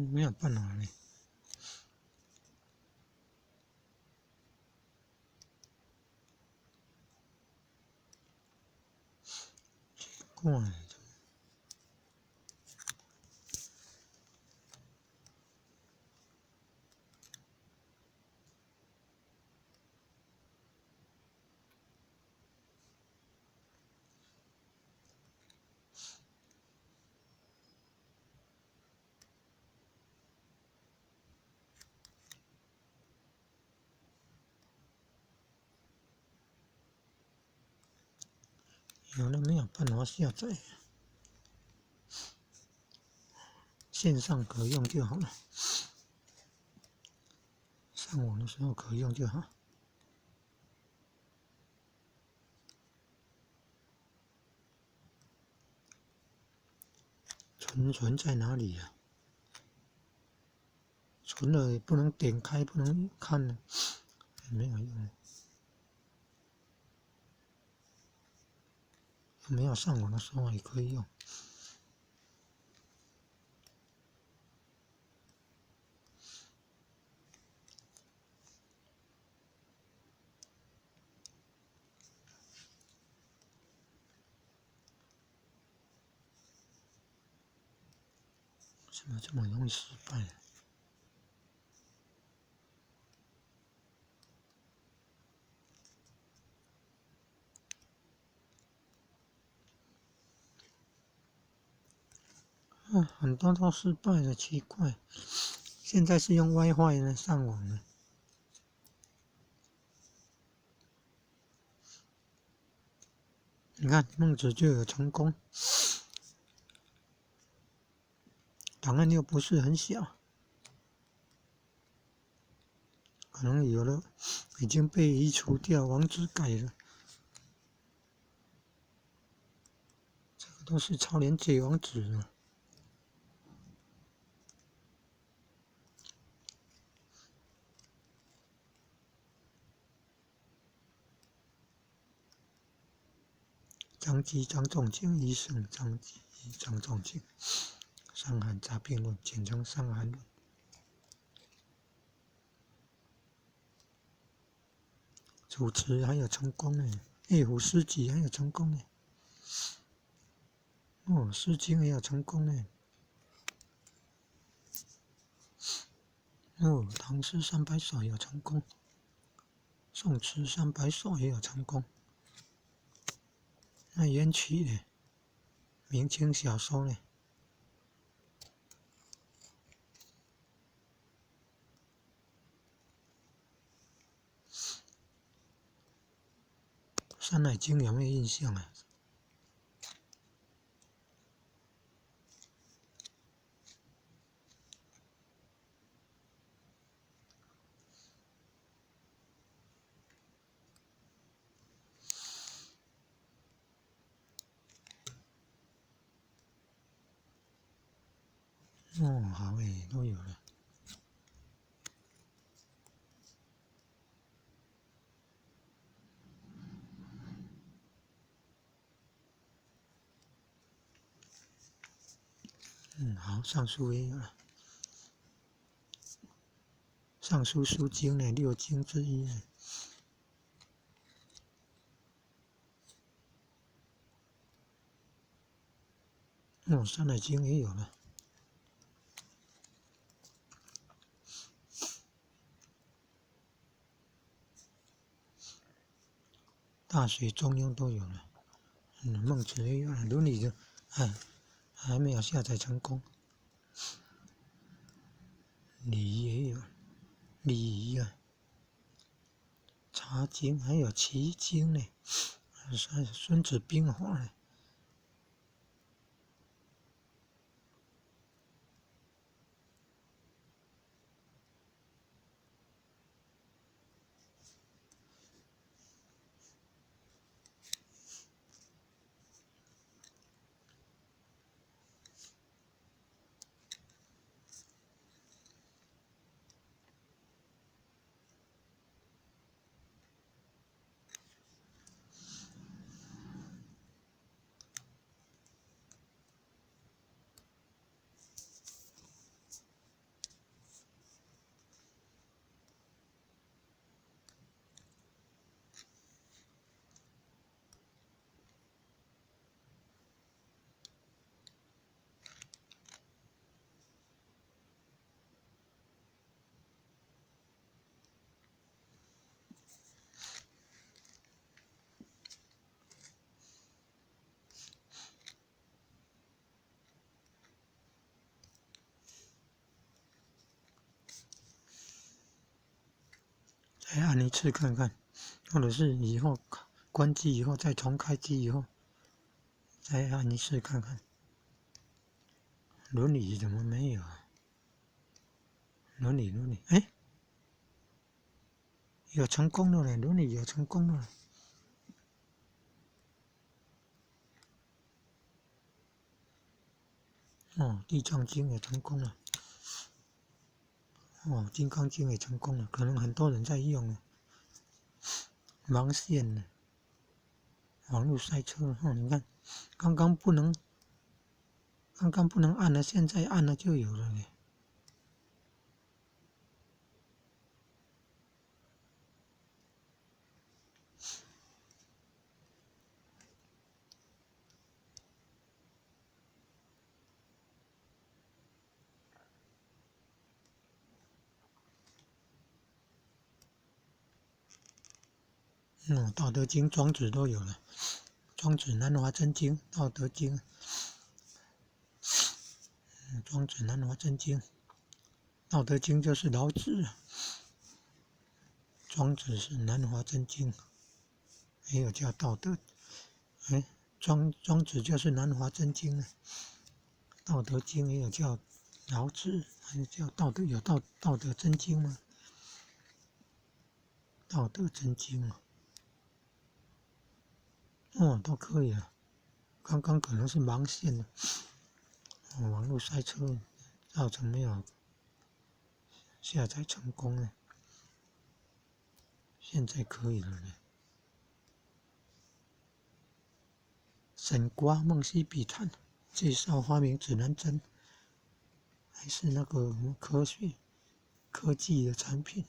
没有办法呢。奇怪。有的没有办法下载，线上可用就好了，上网的时候可用就好。存在哪里呀？存了也不能点开，不能看呢，没有用。没有上网的时候也可以用。怎么这么容易失败？很多都失败了，奇怪。现在是用 WiFi 呢，上网呢。你看孟子就有成功，档案又不是很小，可能有的已经被移除掉，网址改了。这个都是超连接网址了。张继、张仲景医生，张继、张仲景，《伤寒杂病论》简称《伤寒论》。主持还有成功呢，夜壶诗集还有成功呢。哦，诗经也有成功呢。哦，唐诗300首有成功，宋词300首也有成功。那元曲呢？明清小说呢？《山海经》有没有印象啊？哦，好诶，都有了。好，尚书也有了。尚书书经呢，6经之一呢。哦，山海经也有了。大学、中庸都有了。孟子也有了，伦理的，还没有下载成功。礼仪也有，礼仪啊，茶经还有齐经呢，还有孙子兵法呢。再按一次看看，或者是以后关机以后再重开机以后再按一次看看。轮椅怎么没有啊？轮椅，哎，有成功了嘞！轮椅有成功了。哦，地藏经也成功了。哦，金刚经也成功了，可能很多人在用了。盲线呢，网络赛车哦，你看，刚刚不能，刚刚不能按了，现在按了就有了嘞。道德经、庄子都有了。庄子、南华真经、道德经，庄子、南华真经，道德经就是老子，庄子是南华真经，也有叫道德，哎，庄子就是南华真经，道德经也有叫老子，还有叫道德，有道德真经吗？道德真经都可以了。刚刚可能是盲线的，网络塞车造成没有下载成功了，现在可以了呢。沈瓜梦溪笔谈介绍发明指南针，还是那个科技的产品。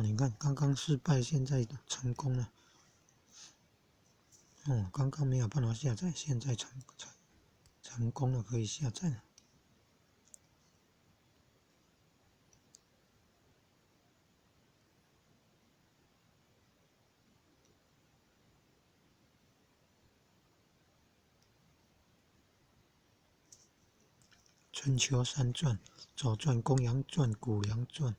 你看，刚刚失败，现在成功了。刚刚没有办法下载，现在成功了，可以下载了。春秋三传：左传、公羊传、谷梁传。